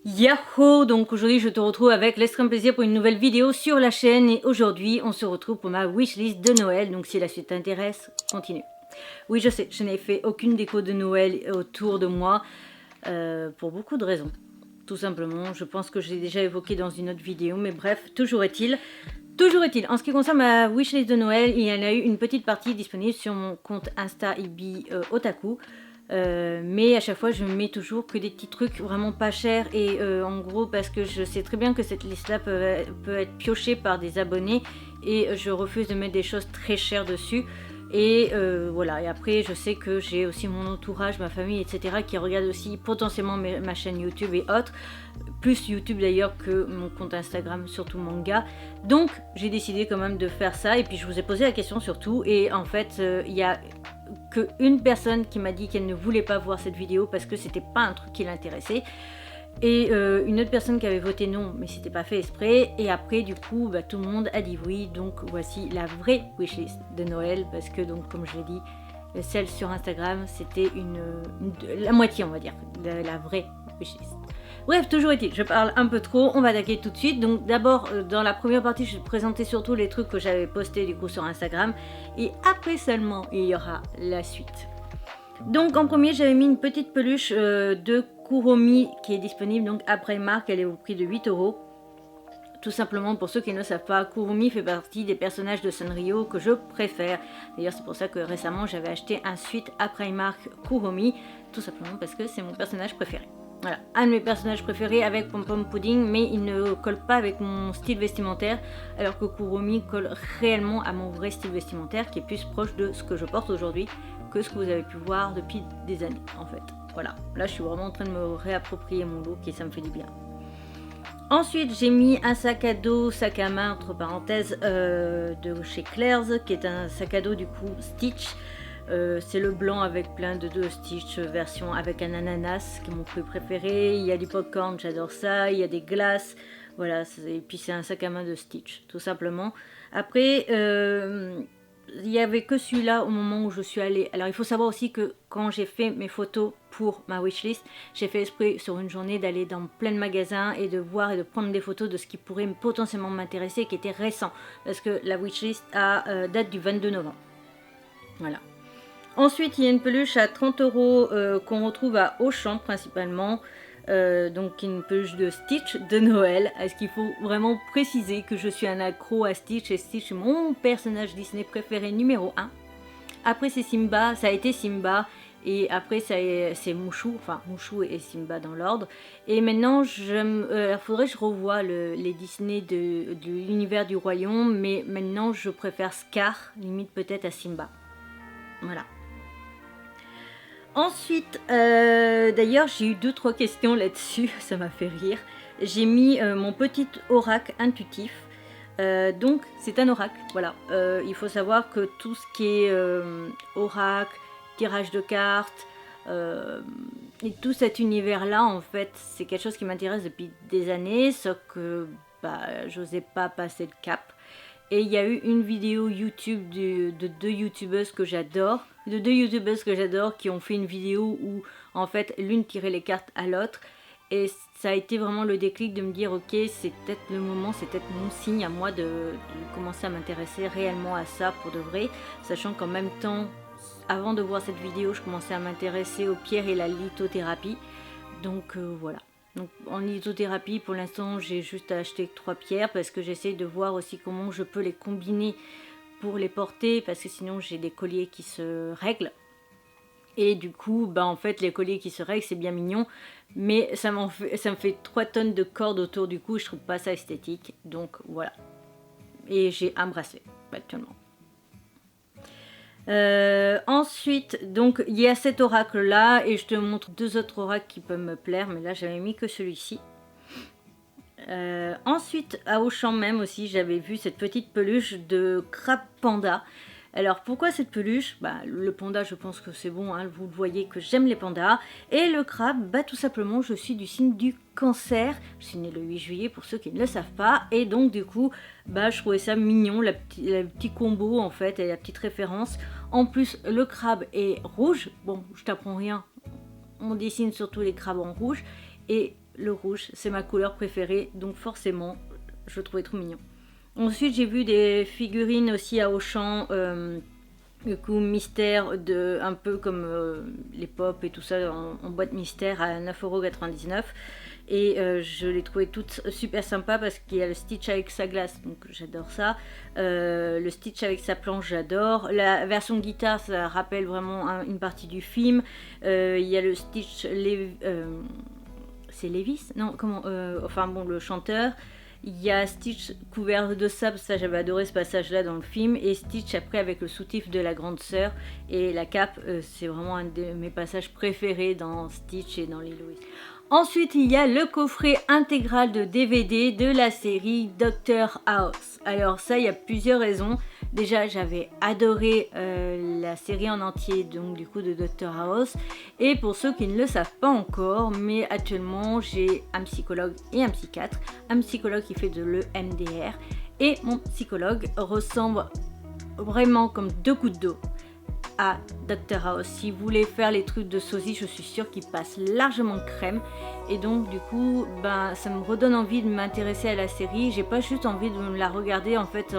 Yahoo! Donc aujourd'hui je te retrouve avec l'extrême plaisir pour une nouvelle vidéo sur la chaîne et aujourd'hui on se retrouve pour ma wishlist de Noël. Donc si la suite t'intéresse, continue. Oui je sais, je n'ai fait aucune déco de Noël autour de moi pour beaucoup de raisons. Tout simplement, je pense que je l'ai déjà évoqué dans une autre vidéo, mais bref, toujours est-il, en ce qui concerne ma wishlist de Noël, il y en a eu une petite partie disponible sur mon compte Insta Ibi Otaku. Mais à chaque fois je mets toujours que des petits trucs vraiment pas chers et en gros parce que je sais très bien que cette liste là peut être piochée par des abonnés et je refuse de mettre des choses très chères dessus et voilà. Et après je sais que j'ai aussi mon entourage, ma famille etc qui regarde aussi potentiellement ma chaîne YouTube et autres, plus YouTube d'ailleurs que mon compte Instagram, surtout manga. Donc j'ai décidé quand même de faire ça et puis je vous ai posé la question surtout et en fait il y a qu'une personne qui m'a dit qu'elle ne voulait pas voir cette vidéo parce que c'était pas un truc qui l'intéressait et une autre personne qui avait voté non mais c'était pas fait exprès et après du coup bah, tout le monde a dit oui. Donc voici la vraie wishlist de Noël parce que donc comme je l'ai dit, celle sur Instagram c'était la moitié on va dire de la vraie wishlist. Bref, toujours est-il, je parle un peu trop, on va attaquer tout de suite. Donc d'abord, dans la première partie, je vais te présenter surtout les trucs que j'avais postés du coup sur Instagram. Et après seulement, il y aura la suite. Donc en premier, j'avais mis une petite peluche de Kuromi qui est disponible donc après Primark, elle est au prix de 8 €. Tout simplement, pour ceux qui ne le savent pas, Kuromi fait partie des personnages de Sanrio que je préfère. D'ailleurs, c'est pour ça que récemment, j'avais acheté un suite à Primark Kuromi, tout simplement parce que c'est mon personnage préféré. Voilà, un de mes personnages préférés avec Pom Pom Pudding, mais il ne colle pas avec mon style vestimentaire, alors que Kuromi colle réellement à mon vrai style vestimentaire, qui est plus proche de ce que je porte aujourd'hui que ce que vous avez pu voir depuis des années, en fait. Voilà, là je suis vraiment en train de me réapproprier mon look et ça me fait du bien. Ensuite, j'ai mis un sac à dos, sac à main, entre parenthèses, de chez Claire's, qui est un sac à dos du coup Stitch. C'est le blanc avec plein de Stitch version avec un ananas qui est mon fruit préféré. Il y a du popcorn, j'adore ça. Il y a des glaces, voilà. Et puis c'est un sac à main de Stitch, tout simplement. Après, il n'y avait que celui-là au moment où je suis allée. Alors il faut savoir aussi que quand j'ai fait mes photos pour ma wishlist, j'ai fait esprit sur une journée d'aller dans plein de magasins et de voir et de prendre des photos de ce qui pourrait potentiellement m'intéresser, qui était récent, parce que la wishlist date du 22 novembre. Voilà. Ensuite, il y a une peluche à 30 € qu'on retrouve à Auchan principalement. Donc une peluche de Stitch de Noël. Est-ce qu'il faut vraiment préciser que je suis un accro à Stitch et Stitch est mon personnage Disney préféré numéro 1. Après c'est Simba, ça a été Simba. Et après c'est Mouchou, enfin Mouchou et Simba dans l'ordre. Et maintenant, il faudrait que je revoie les Disney de l'univers du royaume. Mais maintenant je préfère Scar, limite peut-être à Simba. Voilà. Ensuite, d'ailleurs j'ai eu 2-3 questions là-dessus, ça m'a fait rire. J'ai mis mon petit oracle intuitif. Donc c'est un oracle, voilà. Il faut savoir que tout ce qui est oracle, tirage de cartes, et tout cet univers-là, en fait, c'est quelque chose qui m'intéresse depuis des années, sauf que bah, j'osais pas passer le cap. Et il y a eu une vidéo YouTube de deux youtubeuses que j'adore. Qui ont fait une vidéo où en fait l'une tirait les cartes à l'autre. Et ça a été vraiment le déclic de me dire ok, c'est peut-être le moment, c'est peut-être mon signe à moi de commencer à m'intéresser réellement à ça pour de vrai. Sachant qu'en même temps, avant de voir cette vidéo, je commençais à m'intéresser aux pierres et la lithothérapie. Donc voilà. Donc en lithothérapie, pour l'instant, j'ai juste acheté 3 pierres parce que j'essaye de voir aussi comment je peux les combiner pour les porter, parce que sinon j'ai des colliers qui se règlent. Et du coup, bah en fait, les colliers qui se règlent, c'est bien mignon, mais ça me fait 3 tonnes de cordes autour du cou, je trouve pas ça esthétique. Donc voilà. Et j'ai un bracelet actuellement. Ensuite, donc il y a cet oracle là et je te montre 2 autres oracles qui peuvent me plaire, mais là j'avais mis que celui-ci. Ensuite, à Auchan même aussi, j'avais vu cette petite peluche de crabe panda. Alors pourquoi cette peluche? Bah, le panda, je pense que c'est bon, hein, vous le voyez que j'aime les pandas. Et le crabe, bah tout simplement, je suis du signe du cancer. Je suis née le 8 juillet pour ceux qui ne le savent pas. Et donc du coup, bah je trouvais ça mignon, le petit combo en fait, et la petite référence. En plus, le crabe est rouge. Bon, je t'apprends rien, on dessine surtout les crabes en rouge. Et le rouge, c'est ma couleur préférée, donc forcément, je le trouvais trop mignon. Ensuite, j'ai vu des figurines aussi à Auchan, du coup, mystère, un peu comme les pop et tout ça, en boîte mystère à 9,99 €. Et je les trouvais toutes super sympas parce qu'il y a le Stitch avec sa glace, donc j'adore ça. Le Stitch avec sa planche, j'adore. La version guitare, ça rappelle vraiment une partie du film. Il y a le Stitch, c'est Levis? Non, comment enfin bon, le chanteur. Il y a Stitch couvert de sable, ça j'avais adoré ce passage-là dans le film. Et Stitch après avec le soutif de la grande sœur et la cape, c'est vraiment un de mes passages préférés dans Stitch et dans Lilo et Stitch. Ensuite, il y a le coffret intégral de DVD de la série Dr House. Alors ça, il y a plusieurs raisons. Déjà, j'avais adoré la série en entier, donc du coup de Dr House. Et pour ceux qui ne le savent pas encore, mais actuellement, j'ai un psychologue et un psychiatre. Un psychologue qui fait de l'EMDR. Et mon psychologue ressemble vraiment comme deux gouttes d'eau à Dr House. Si vous voulez faire les trucs de sosie, je suis sûre qu'il passe largement crème. Et donc du coup, ça me redonne envie de m'intéresser à la série. J'ai pas juste envie de la regarder en fait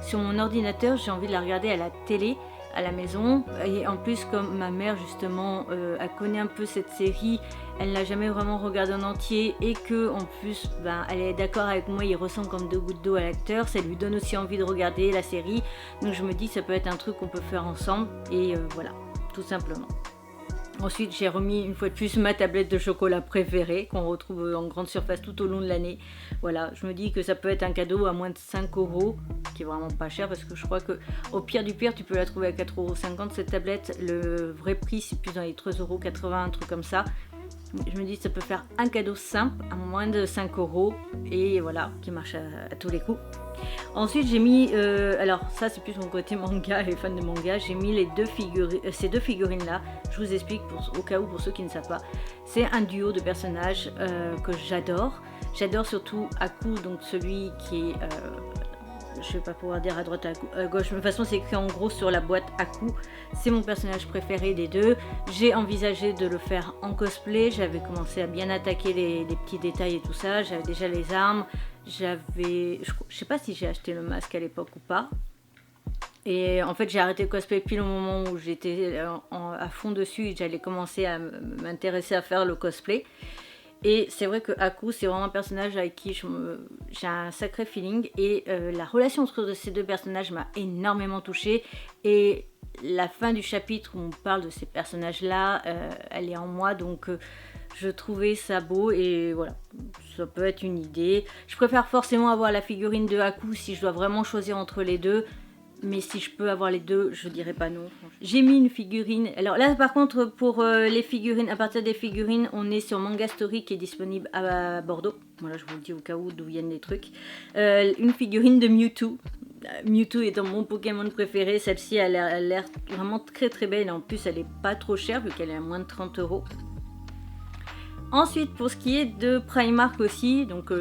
sur mon ordinateur, j'ai envie de la regarder à la télé, à la maison. Et en plus, comme ma mère justement, elle connaît un peu cette série, elle l'a jamais vraiment regardée en entier et que en plus, elle est d'accord avec moi, il ressemble comme deux gouttes d'eau à l'acteur, ça lui donne aussi envie de regarder la série. Donc je me dis, ça peut être un truc qu'on peut faire ensemble et voilà, tout simplement. Ensuite, j'ai remis une fois de plus ma tablette de chocolat préférée qu'on retrouve en grande surface tout au long de l'année. Voilà, je me dis que ça peut être un cadeau à moins de 5 €, qui est vraiment pas cher parce que je crois que au pire du pire, tu peux la trouver à 4,50 € cette tablette. Le vrai prix, c'est plus dans les 3,80 €, un truc comme ça. Je me dis que ça peut faire un cadeau simple à moins de 5 € et voilà, qui marche à tous les coups. Ensuite, j'ai mis, alors ça c'est plus mon côté manga, les fans de manga, j'ai mis ces deux figurines là. Je vous explique au cas où pour ceux qui ne savent pas. C'est un duo de personnages que j'adore. J'adore surtout Aku, donc celui qui est, je vais pas pouvoir dire à droite à gauche, mais de toute façon c'est écrit en gros sur la boîte Aku. C'est mon personnage préféré des deux. J'ai envisagé de le faire en cosplay, j'avais commencé à bien attaquer les petits détails et tout ça, j'avais déjà les armes. Je sais pas si j'ai acheté le masque à l'époque ou pas. Et en fait, j'ai arrêté le cosplay pile au moment où j'étais à fond dessus et j'allais commencer à m'intéresser à faire le cosplay. Et c'est vrai que Aku, c'est vraiment un personnage avec qui j'ai un sacré feeling. Et la relation entre ces deux personnages m'a énormément touchée. Et la fin du chapitre où on parle de ces personnages-là, elle est en moi, donc je trouvais ça beau et voilà, ça peut être une idée. Je préfère forcément avoir la figurine de Aku si je dois vraiment choisir entre les deux, mais si je peux avoir les deux, je dirais pas non. J'ai mis une figurine, alors là par contre pour les figurines, à partir des figurines, on est sur Manga Story qui est disponible à Bordeaux. Voilà, je vous le dis au cas où d'où viennent les trucs. Une figurine de Mewtwo. Mewtwo étant mon Pokémon préféré, celle-ci elle a l'air vraiment très très belle et en plus elle est pas trop chère vu qu'elle est à moins de 30 €. Ensuite pour ce qui est de Primark aussi, donc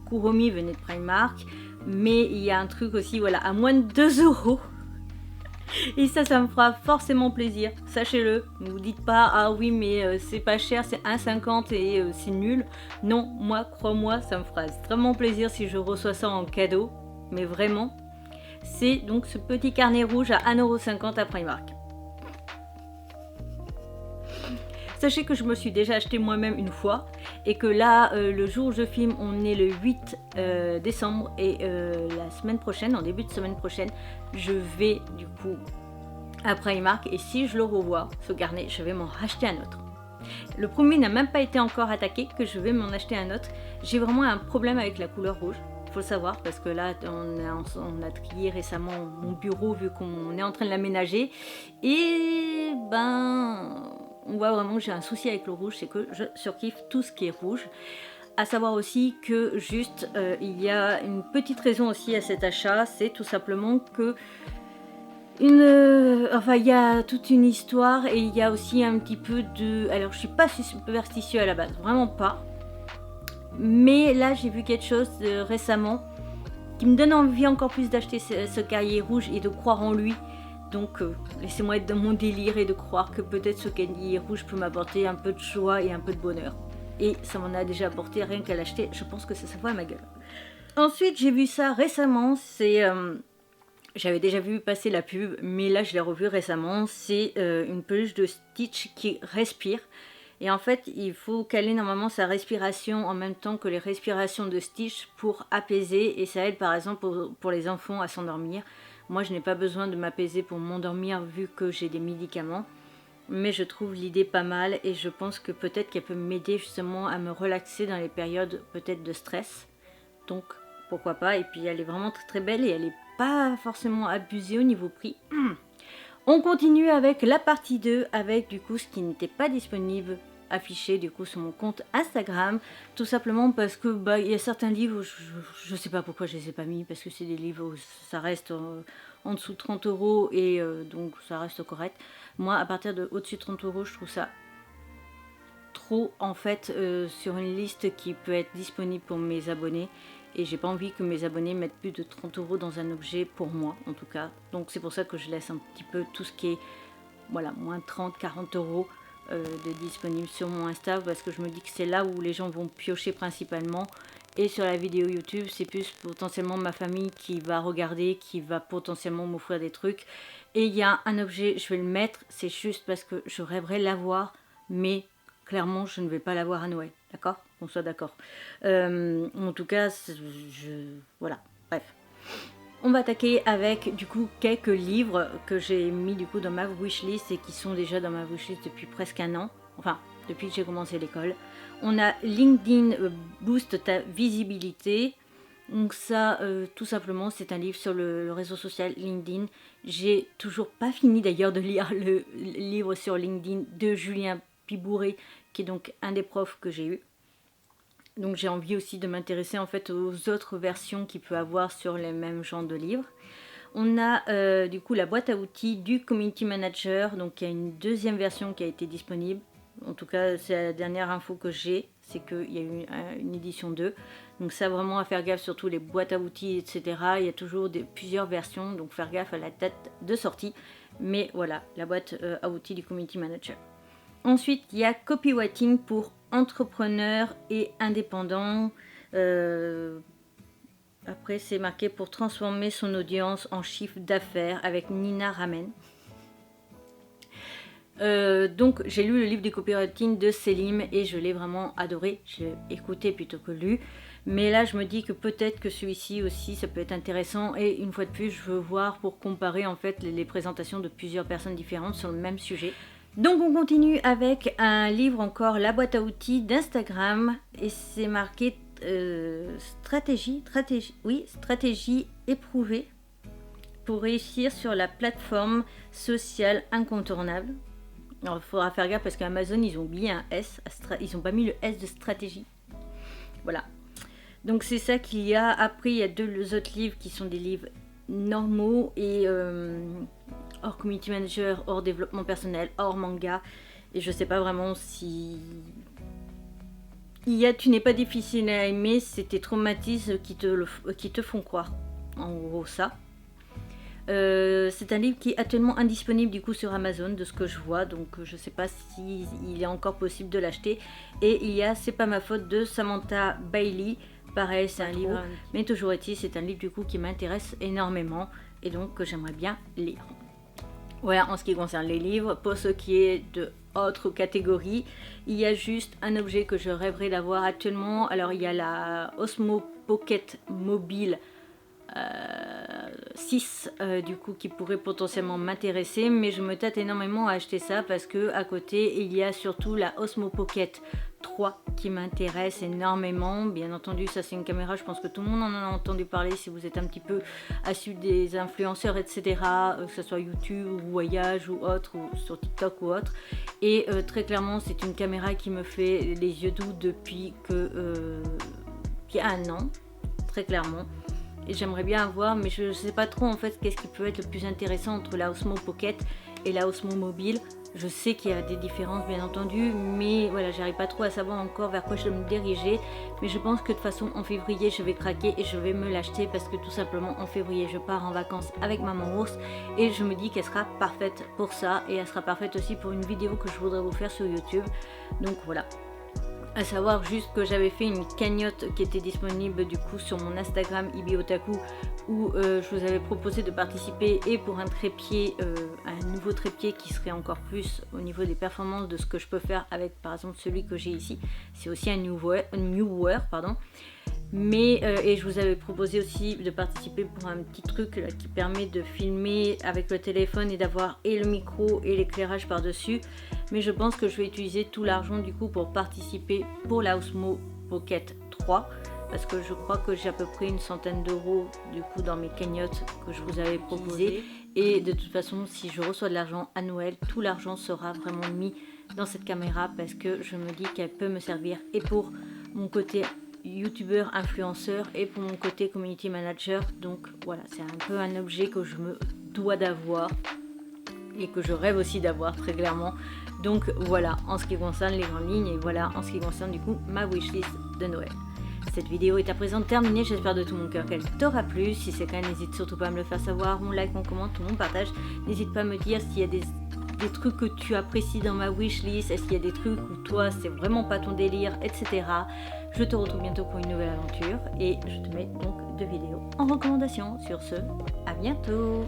Kuromi venait de Primark, mais il y a un truc aussi voilà à moins de 2 €. Et ça me fera forcément plaisir, sachez-le. Ne vous dites pas ah oui mais c'est pas cher, c'est 1,50 € et c'est nul. Non, moi crois-moi, ça me fera extrêmement plaisir si je reçois ça en cadeau. Mais vraiment, c'est donc ce petit carnet rouge à 1,50 € à Primark. Sachez que je me suis déjà acheté moi-même une fois et que là, le jour où je filme, on est le 8 décembre et la semaine prochaine, en début de semaine prochaine, je vais du coup à Primark et si je le revois, ce carnet, je vais m'en racheter un autre. Le premier n'a même pas été encore attaqué que je vais m'en acheter un autre. J'ai vraiment un problème avec la couleur rouge. Faut le savoir parce que là on a trié récemment mon bureau vu qu'on est en train de l'aménager et on voit vraiment que j'ai un souci avec le rouge, c'est que je surkiffe tout ce qui est rouge. À savoir aussi que juste il y a une petite raison aussi à cet achat, c'est tout simplement que il y a toute une histoire et il y a aussi un petit peu de, alors je suis pas superstitieux à la base, vraiment pas. Mais là j'ai vu quelque chose récemment qui me donne envie encore plus d'acheter ce cahier rouge et de croire en lui. Donc laissez-moi être dans mon délire et de croire que peut-être ce cahier rouge peut m'apporter un peu de joie et un peu de bonheur. et ça m'en a déjà apporté rien qu'à l'acheter. Je pense que ça se voit à ma gueule. Ensuite, j'ai vu ça récemment, j'avais déjà vu passer la pub, mais là je l'ai revu récemment. C'est une peluche de Stitch qui respire. Et en fait, il faut caler normalement sa respiration en même temps que les respirations de Stitch pour apaiser. Et ça aide par exemple pour les enfants à s'endormir. Moi, je n'ai pas besoin de m'apaiser pour m'endormir vu que j'ai des médicaments. Mais je trouve l'idée pas mal et je pense que peut-être qu'elle peut m'aider justement à me relaxer dans les périodes peut-être de stress. Donc, pourquoi pas. Et puis, elle est vraiment très très belle et elle n'est pas forcément abusée au niveau prix. On continue avec la partie 2 avec du coup ce qui n'était pas disponible affiché du coup sur mon compte Instagram, tout simplement parce que il y a certains livres, je sais pas pourquoi je les ai pas mis, parce que c'est des livres où ça reste en dessous de 30 € et donc ça reste correct. Moi à partir de au-dessus de 30 €, je trouve ça trop en fait sur une liste qui peut être disponible pour mes abonnés. Et j'ai pas envie que mes abonnés mettent plus de 30 € dans un objet, pour moi en tout cas. Donc c'est pour ça que je laisse un petit peu tout ce qui est, voilà, moins 30-40 € de disponible sur mon Insta. Parce que je me dis que c'est là où les gens vont piocher principalement. Et sur la vidéo YouTube, c'est plus potentiellement ma famille qui va regarder, qui va potentiellement m'offrir des trucs. Et il y a un objet, je vais le mettre, c'est juste parce que je rêverais l'avoir, mais clairement je ne vais pas l'avoir à Noël, d'accord? Qu'on soit d'accord. En tout cas, voilà, bref. On va attaquer avec du coup quelques livres que j'ai mis du coup dans ma wishlist et qui sont déjà dans ma wishlist depuis presque un an. Enfin, depuis que j'ai commencé l'école. On a LinkedIn Boost ta visibilité. Donc ça, tout simplement, c'est un livre sur le réseau social LinkedIn. J'ai toujours pas fini d'ailleurs de lire le livre sur LinkedIn de Julien Pibouré, qui est donc un des profs que j'ai eu. Donc j'ai envie aussi de m'intéresser en fait aux autres versions qu'il peut avoir sur les mêmes genres de livres. On a du coup la boîte à outils du Community Manager. Donc il y a une deuxième version qui a été disponible. En tout cas, c'est la dernière info que j'ai, c'est qu'il y a eu une édition 2. Donc ça, vraiment à faire gaffe, surtout les boîtes à outils, etc. Il y a toujours plusieurs versions, donc faire gaffe à la date de sortie. Mais voilà, la boîte à outils du Community Manager. Ensuite, il y a Copywriting pour entrepreneurs et indépendants. Après, c'est marqué pour transformer son audience en chiffre d'affaires avec Nina Ramen. Donc j'ai lu le livre du copywriting de Selim et je l'ai vraiment adoré. Je l'ai écouté plutôt que lu. Mais là je me dis que peut-être que celui-ci aussi ça peut être intéressant. Et une fois de plus je veux voir pour comparer en fait les présentations de plusieurs personnes différentes sur le même sujet. Donc on continue avec un livre encore, la boîte à outils d'Instagram. Et c'est marqué stratégie éprouvée pour réussir sur la plateforme sociale incontournable. Alors, il faudra faire gaffe parce qu'Amazon, ils ont oublié un S. Ils n'ont pas mis le S de stratégie. Voilà. Donc, c'est ça qu'il y a. Après, il y a deux autres livres qui sont des livres normaux et hors community manager, hors développement personnel, hors manga. Et je sais pas vraiment si... Il y a Tu n'es pas difficile à aimer, c'est tes traumatismes qui te font croire. En gros, ça. C'est un livre qui est actuellement indisponible du coup sur Amazon de ce que je vois, donc je sais pas si il est encore possible de l'acheter. Et il y a C'est pas ma faute de Samantha Bailey, pareil c'est un livre, mais toujours est-il, c'est un livre du coup qui m'intéresse énormément et donc que j'aimerais bien lire. Voilà en ce qui concerne les livres. Pour ce qui est de autres catégories, il y a juste un objet que je rêverais d'avoir actuellement. Alors il y a la Osmo Pocket Mobile 6 du coup qui pourrait potentiellement m'intéresser, mais je me tâte énormément à acheter ça parce que à côté il y a surtout la Osmo Pocket 3 qui m'intéresse énormément. Bien entendu ça c'est une caméra, je pense que tout le monde en a entendu parler si vous êtes un petit peu assis des influenceurs etc, que ce soit YouTube ou voyage ou autre, ou sur TikTok ou autre. Et très clairement c'est une caméra qui me fait les yeux doux depuis qu'il y a un an, très clairement. Et j'aimerais bien avoir, mais je ne sais pas trop en fait qu'est-ce qui peut être le plus intéressant entre la Osmo Pocket et la Osmo Mobile. Je sais qu'il y a des différences bien entendu, mais voilà, j'arrive pas trop à savoir encore vers quoi je dois me diriger. Mais je pense que de toute façon en février je vais craquer et je vais me l'acheter parce que tout simplement en février je pars en vacances avec maman ours et je me dis qu'elle sera parfaite pour ça et elle sera parfaite aussi pour une vidéo que je voudrais vous faire sur YouTube. Donc voilà. À savoir juste que j'avais fait une cagnotte qui était disponible du coup sur mon Instagram Ibiotaku où je vous avais proposé de participer et pour un trépied, un nouveau trépied qui serait encore plus au niveau des performances de ce que je peux faire avec par exemple celui que j'ai ici. C'est aussi un Newer, pardon. Mais et je vous avais proposé aussi de participer pour un petit truc là, qui permet de filmer avec le téléphone et d'avoir et le micro et l'éclairage par dessus. Mais je pense que je vais utiliser tout l'argent du coup pour participer pour la Osmo Pocket 3 parce que je crois que j'ai à peu près une centaine d'euros du coup dans mes cagnottes que je vous avais proposé. Et de toute façon, si je reçois de l'argent à Noël, tout l'argent sera vraiment mis dans cette caméra parce que je me dis qu'elle peut me servir et pour mon côté youtubeur, influenceur et pour mon côté community manager. Donc voilà, c'est un peu un objet que je me dois d'avoir et que je rêve aussi d'avoir très clairement. Donc voilà en ce qui concerne les grandes lignes et voilà en ce qui concerne du coup ma wishlist de Noël. Cette vidéo est à présent terminée, j'espère de tout mon cœur qu'elle t'aura plu. Si c'est le cas, n'hésite surtout pas à me le faire savoir, mon like, mon comment, mon partage. N'hésite pas à me dire s'il y a des trucs que tu apprécies dans ma wishlist, est-ce qu'il y a des trucs où toi c'est vraiment pas ton délire, etc. Je te retrouve bientôt pour une nouvelle aventure et je te mets donc 2 vidéos en recommandation. Sur ce, à bientôt.